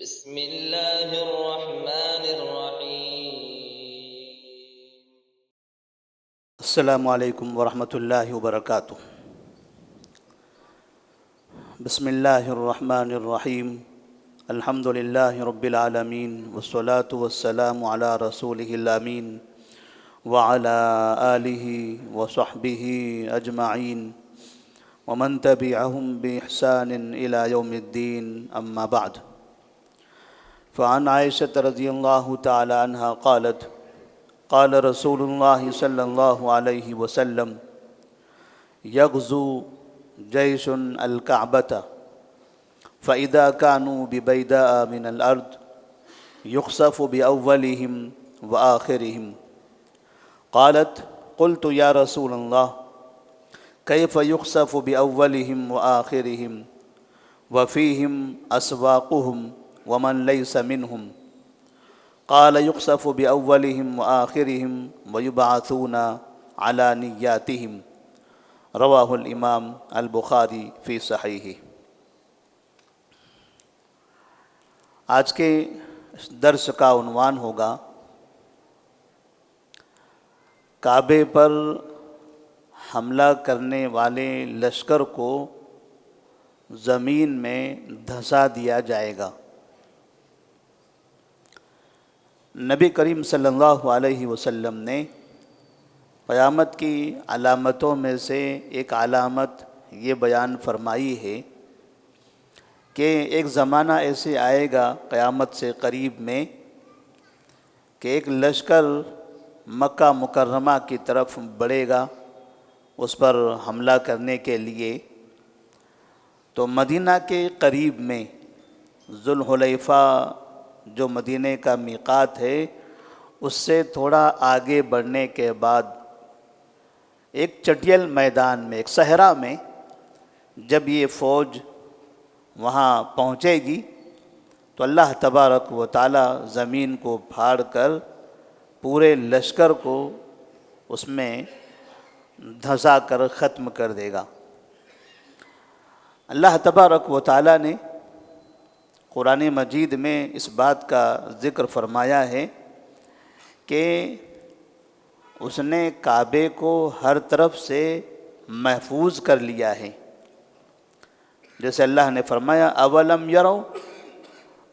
بسم الله الرحمن الرحيم. السلام علیکم ورحمۃ اللہ وبرکاتہ. بسم اللہ الرحمن الرحیم. الحمد للہ رب العالمین والصلاة والسلام علی رسولہ الامین وعلی آلہ وصحبہ اجمعین ومن تبعہم بإحسان الی یوم الدین. اما بعد، فعن عائشۃ رضی اللہ تعالی عنہا قالت قال رسول اللہ صلی اللہ علیہ وسلم یغزو جیش الکعبۃ فإذا كانوا ببیداء من الارض یخسف بأولہم وآخرہم. قالت قلت یا رسول اللہ کیف یخسف بأولہم وآخرہم وفیہم اسواقہم ومن لیس منہم؟ قال یخسف بأولہم وآخرہم ویبعثون علی نیاتہم. رواہ الامام البخاری فی صحیحہ. آج کے درس کا عنوان ہوگا کعبے پر حملہ کرنے والے لشکر کو زمین میں دھسا دیا جائے گا. نبی کریم صلی اللہ علیہ وسلم نے قیامت کی علامتوں میں سے ایک علامت یہ بیان فرمائی ہے کہ ایک زمانہ ایسے آئے گا قیامت سے قریب میں کہ ایک لشکر مکہ مکرمہ کی طرف بڑھے گا اس پر حملہ کرنے کے لیے. تو مدینہ کے قریب میں ذوالحلیفہ جو مدینہ کا میقات ہے اس سے تھوڑا آگے بڑھنے کے بعد ایک چٹیل میدان میں، ایک صحرا میں جب یہ فوج وہاں پہنچے گی تو اللہ تبارک و تعالی زمین کو پھاڑ کر پورے لشکر کو اس میں دھسا کر ختم کر دے گا. اللہ تبارک و تعالی نے قرآن مجید میں اس بات کا ذکر فرمایا ہے کہ اس نے کعبے کو ہر طرف سے محفوظ کر لیا ہے. جیسے اللہ نے فرمایا اولم یروا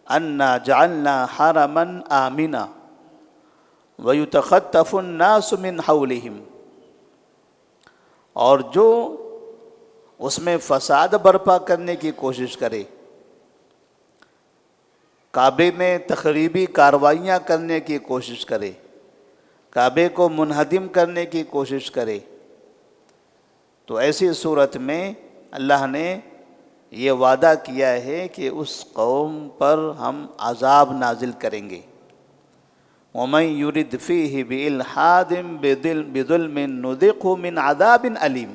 انا جعلنا حرما آمنا ویتخطف الناس من حولہم. اور جو اس میں فساد برپا کرنے کی کوشش کرے، کعبے میں تخریبی کارروائیاں کرنے کی کوشش کرے، کعبے کو منہدم کرنے کی کوشش کرے، تو ایسی صورت میں اللہ نے یہ وعدہ کیا ہے کہ اس قوم پر ہم عذاب نازل کریں گے. وَمَن يُرِدْ فِيهِ بِإِلْحَادٍ بِظُلْمٍ نُذِقْهُ مِنْ عَذَابٍ أَلِيمٍ.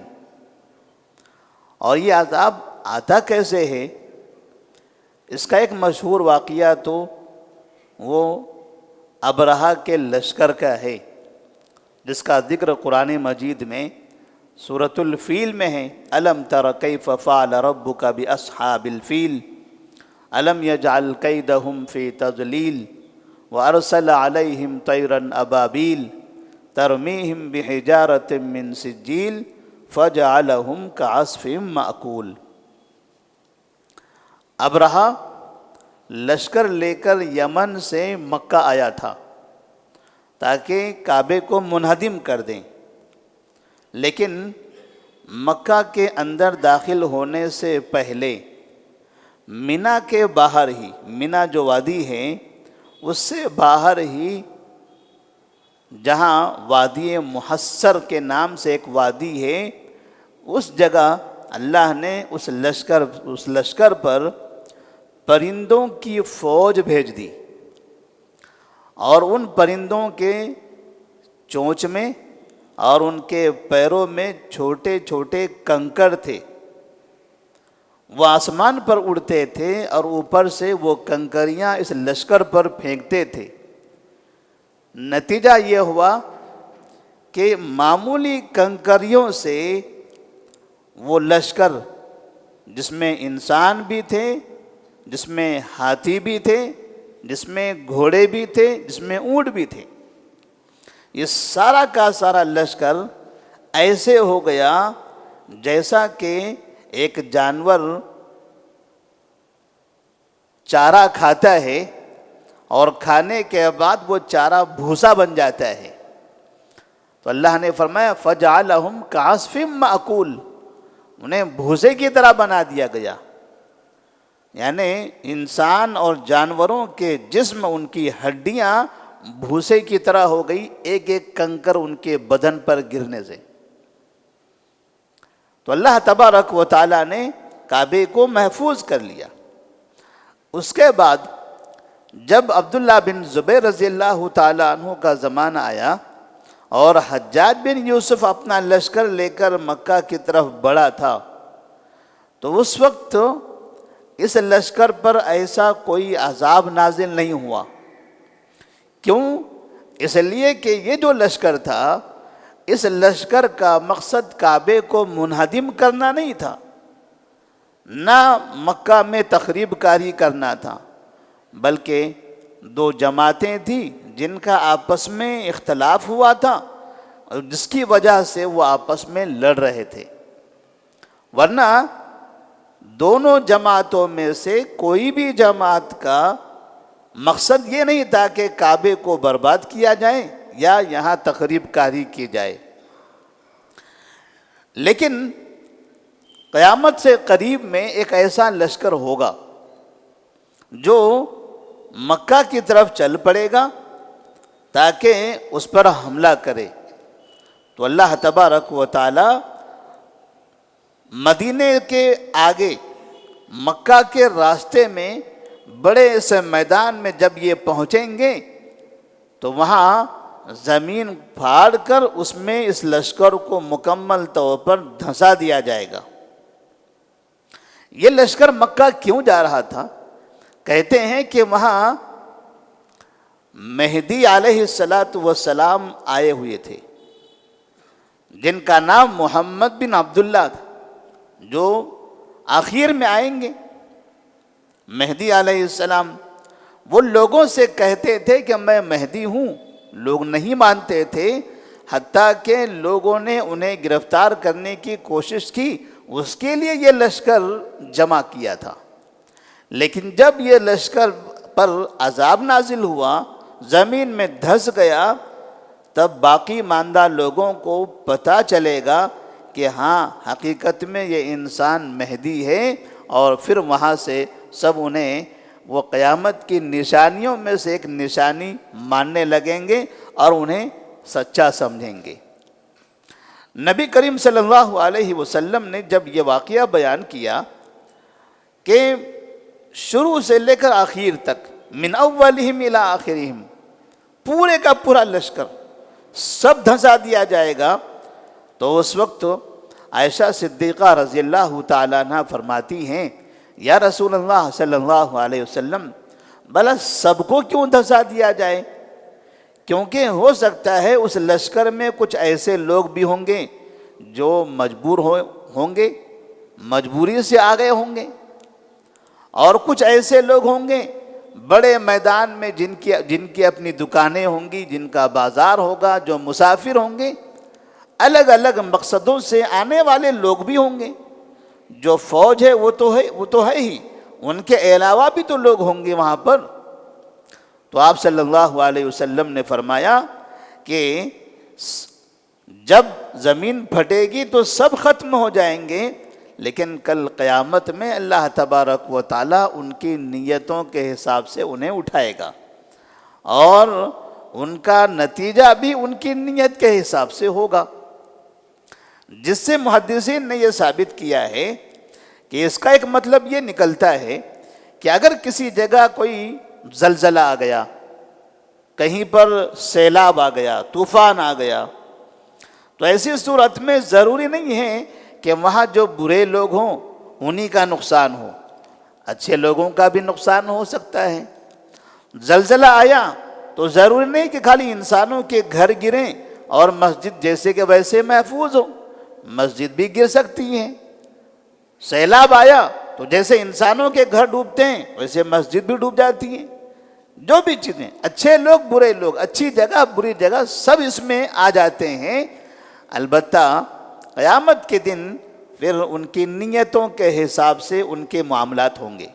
اور یہ عذاب آتا کیسے ہے؟ اس کا ایک مشہور واقعہ تو وہ ابرہہ کے لشکر کا ہے جس کا ذکر قرآن مجید میں سورۃ الفیل میں ہے. الم تر کیف فعل ربک باصحاب الفیل الم یجعل کیدہم فی تضلیل وارسل علیہم طیرا ابابیل ترمیہم بحجارۃ من سجیل فجعلہم کعصف مأکول. ابرہہ لشکر لے کر یمن سے مکہ آیا تھا تاکہ کعبے کو منہدم کر دیں، لیکن مکہ کے اندر داخل ہونے سے پہلے منا کے باہر ہی، منا جو وادی ہے اس سے باہر ہی جہاں وادی محصر کے نام سے ایک وادی ہے، اس جگہ اللہ نے اس لشکر پر پرندوں کی فوج بھیج دی. اور ان پرندوں کے چونچ میں اور ان کے پیروں میں چھوٹے چھوٹے کنکر تھے. وہ آسمان پر اڑتے تھے اور اوپر سے وہ کنکریاں اس لشکر پر پھینکتے تھے. نتیجہ یہ ہوا کہ معمولی کنکریوں سے وہ لشکر جس میں انسان بھی تھے جس میں ہاتھی بھی تھے، جس میں گھوڑے بھی تھے، جس میں اونٹ بھی تھے۔ یہ سارا کا سارا لشکر ایسے ہو گیا جیسا کہ ایک جانور چارہ کھاتا ہے اور کھانے کے بعد وہ چارہ بھوسا بن جاتا ہے۔ تو اللہ نے فرمایا فَجْعَلَهُمْ كَعَصْفٍ مَأْكُولٍ، انہیں بھوسے کی طرح بنا دیا گیا۔ یعنی انسان اور جانوروں کے جسم، ان کی ہڈیاں بھوسے کی طرح ہو گئی، ایک ایک کنکر ان کے بدن پر گرنے سے۔ تو اللہ تبارک و تعالیٰ نے کعبے کو محفوظ کر لیا۔ اس کے بعد جب عبداللہ بن زبیر رضی اللہ تعالیٰ عنہ کا زمانہ آیا اور حجاج بن یوسف اپنا لشکر لے کر مکہ کی طرف بڑھا تھا، تو اس وقت اس لشکر پر ایسا کوئی عذاب نازل نہیں ہوا۔ کیوں؟ اس لیے کہ یہ جو لشکر تھا، اس لشکر کا مقصد کعبے کو منہدم کرنا نہیں تھا، نہ مکہ میں تخریب کاری کرنا تھا، بلکہ دو جماعتیں تھیں جن کا آپس میں اختلاف ہوا تھا اور جس کی وجہ سے وہ آپس میں لڑ رہے تھے۔ ورنہ دونوں جماعتوں میں سے کوئی بھی جماعت کا مقصد یہ نہیں تھا کہ کعبے کو برباد کیا جائے یا یہاں تخریب کاری کی جائے۔ لیکن قیامت سے قریب میں ایک ایسا لشکر ہوگا جو مکہ کی طرف چل پڑے گا تاکہ اس پر حملہ کرے۔ تو اللہ تبارک و تعالی مدینے کے آگے مکہ کے راستے میں بڑے سے میدان میں جب یہ پہنچیں گے تو وہاں زمین پھاڑ کر اس میں اس لشکر کو مکمل طور پر دھنسا دیا جائے گا۔ یہ لشکر مکہ کیوں جا رہا تھا؟ کہتے ہیں کہ وہاں مہدی علیہ السلام آئے ہوئے تھے، جن کا نام محمد بن عبداللہ تھا، جو آخر میں آئیں گے۔ مہدی علیہ السلام وہ لوگوں سے کہتے تھے کہ میں مہدی ہوں، لوگ نہیں مانتے تھے، حتیٰ کہ لوگوں نے انہیں گرفتار کرنے کی کوشش کی، اس کے لیے یہ لشکر جمع کیا تھا۔ لیکن جب یہ لشکر پر عذاب نازل ہوا، زمین میں دھس گیا، تب باقی ماندہ لوگوں کو پتہ چلے گا کہ ہاں حقیقت میں یہ انسان مہدی ہے، اور پھر وہاں سے سب انہیں وہ قیامت کی نشانیوں میں سے ایک نشانی ماننے لگیں گے اور انہیں سچا سمجھیں گے۔ نبی کریم صلی اللہ علیہ وسلم نے جب یہ واقعہ بیان کیا کہ شروع سے لے کر آخر تک، من اولہم الی آخرہم، پورے کا پورا لشکر سب دھنسا دیا جائے گا، تو اس وقت عائشہ صدیقہ رضی اللہ تعالیٰ عنہ فرماتی ہیں یا رسول اللہ صلی اللہ علیہ وسلم، بھلا سب کو کیوں دھنسا دیا جائے؟ کیونکہ ہو سکتا ہے اس لشکر میں کچھ ایسے لوگ بھی ہوں گے جو مجبور ہوں گے، مجبوری سے آ گئے ہوں گے، اور کچھ ایسے لوگ ہوں گے بڑے میدان میں جن کی اپنی دکانیں ہوں گی، جن کا بازار ہوگا، جو مسافر ہوں گے، الگ الگ مقصدوں سے آنے والے لوگ بھی ہوں گے۔ جو فوج ہے وہ تو ہے ہی، ان کے علاوہ بھی تو لوگ ہوں گے وہاں پر۔ تو آپ صلی اللہ علیہ وسلم نے فرمایا کہ جب زمین پھٹے گی تو سب ختم ہو جائیں گے، لیکن کل قیامت میں اللہ تبارک و تعالیٰ ان کی نیتوں کے حساب سے انہیں اٹھائے گا، اور ان کا نتیجہ بھی ان کی نیت کے حساب سے ہوگا، جس سے محدثین نے یہ ثابت کیا ہے کہ اس کا ایک مطلب یہ نکلتا ہے کہ اگر کسی جگہ کوئی زلزلہ آ گیا، کہیں پر سیلاب آ گیا، طوفان آ گیا، تو ایسی صورت میں ضروری نہیں ہے کہ وہاں جو برے لوگ ہوں انہی کا نقصان ہو، اچھے لوگوں کا بھی نقصان ہو سکتا ہے۔ زلزلہ آیا تو ضروری نہیں کہ خالی انسانوں کے گھر گریں اور مسجد جیسے کہ ویسے محفوظ ہو، مسجد بھی گر سکتی ہیں۔ سیلاب آیا تو تو جیسے انسانوں کے گھر ڈوبتے ہیں ویسے مسجد بھی ڈوب جاتی ہیں. جو بھی چیزیں، اچھے لوگ برے لوگ، اچھی جگہ بری جگہ، سب اس میں آ جاتے ہیں. البتہ قیامت کے دن پھر ان کی نیتوں کے حساب سے ان کے معاملات ہوں گے.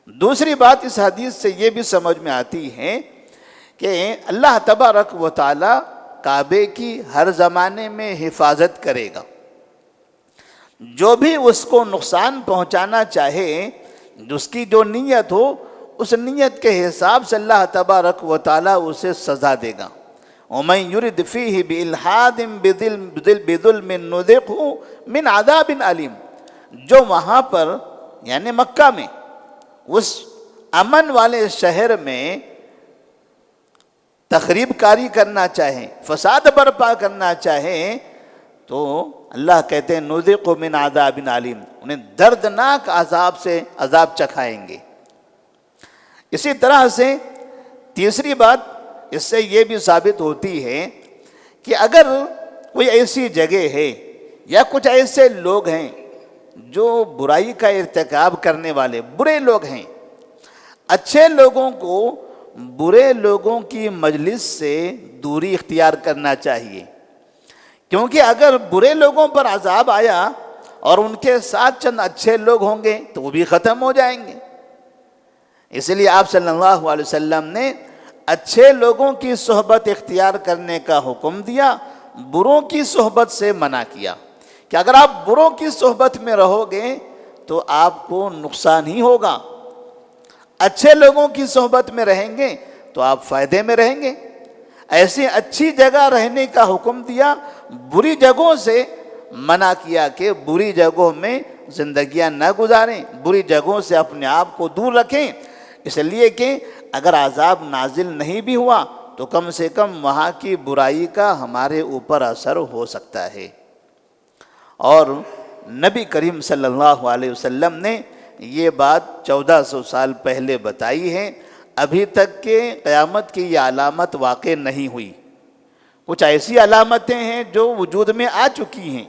دوسری بات اس حدیث سے یہ بھی سمجھ میں آتی ہے کہ اللہ تبارک و تعالی کعبے کی ہر زمانے میں حفاظت کرے گا. جو بھی اس کو نقصان پہنچانا چاہے، اس کی جو نیت ہو، اس نیت کے حساب سے اللہ تبارک و تعالی اسے سزا دے گا. وَمَن يُرِدْ فِيهِ بِإِلْحَادٍ بِظُلْمٍ نُذِقْهُ مِنْ عَذَابٍ عَلِيمٍ. جو وہاں پر یعنی مکہ میں اس امن والے شہر میں تخریب کاری کرنا چاہیں، فساد برپا کرنا چاہیں، تو اللہ کہتے ہیں نُذِقْهُ مِنْ عَذَابٍ عَلِيمٍ، انہیں دردناک عذاب سے عذاب چکھائیں گے. اسی طرح سے تیسری بات اس سے یہ بھی ثابت ہوتی ہے کہ اگر کوئی ایسی جگہ ہے یا کچھ ایسے لوگ ہیں جو برائی کا ارتکاب کرنے والے برے لوگ ہیں، اچھے لوگوں کو برے لوگوں کی مجلس سے دوری اختیار کرنا چاہیے. کیونکہ اگر برے لوگوں پر عذاب آیا اور ان کے ساتھ چند اچھے لوگ ہوں گے تو وہ بھی ختم ہو جائیں گے. اس لیے آپ صلی اللہ علیہ وسلم نے اچھے لوگوں کی صحبت اختیار کرنے کا حکم دیا، بروں کی صحبت سے منع کیا کہ اگر آپ بروں کی صحبت میں رہو گے تو آپ کو نقصان ہی ہوگا. اچھے لوگوں کی صحبت میں رہیں گے تو آپ فائدے میں رہیں گے. ایسی اچھی جگہ رہنے کا حکم دیا، بری جگہوں سے منع کیا کہ بری جگہوں میں زندگیاں نہ گزاریں، بری جگہوں سے اپنے آپ کو دور رکھیں. اس لیے کہ اگر عذاب نازل نہیں بھی ہوا تو کم سے کم وہاں کی برائی کا ہمارے اوپر اثر ہو سکتا ہے. اور نبی کریم صلی اللہ علیہ وسلم نے یہ بات 1400 سال پہلے بتائی ہے. ابھی تک کہ قیامت کی یہ علامت واقع نہیں ہوئی. کچھ ایسی علامتیں ہیں جو وجود میں آ چکی ہیں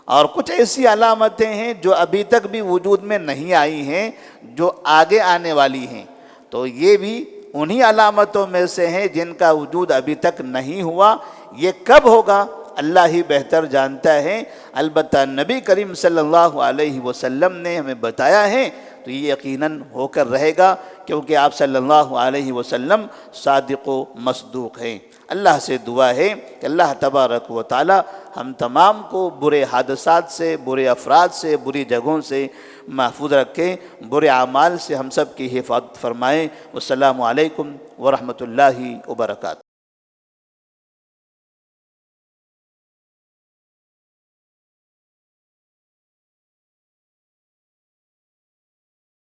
اور کچھ ایسی علامتیں ہیں جو ابھی تک بھی وجود میں نہیں آئی ہیں، جو آگے آنے والی ہیں. تو یہ بھی انہی علامتوں میں سے ہیں جن کا وجود ابھی تک نہیں ہوا. یہ کب ہوگا اللہ ہی بہتر جانتا ہے. البتہ نبی کریم صلی اللہ علیہ وسلم نے ہمیں بتایا ہے تو یہ یقیناً ہو کر رہے گا، کیونکہ آپ صلی اللہ علیہ وسلم صادق و مصدوق ہیں. اللہ سے دعا ہے کہ اللہ تبارک و تعالی ہم تمام کو برے حادثات سے، برے افراد سے، بری جگہوں سے محفوظ رکھیں، برے اعمال سے ہم سب کی حفاظت فرمائیں. والسلام علیکم ورحمۃ اللہ وبرکاتہ.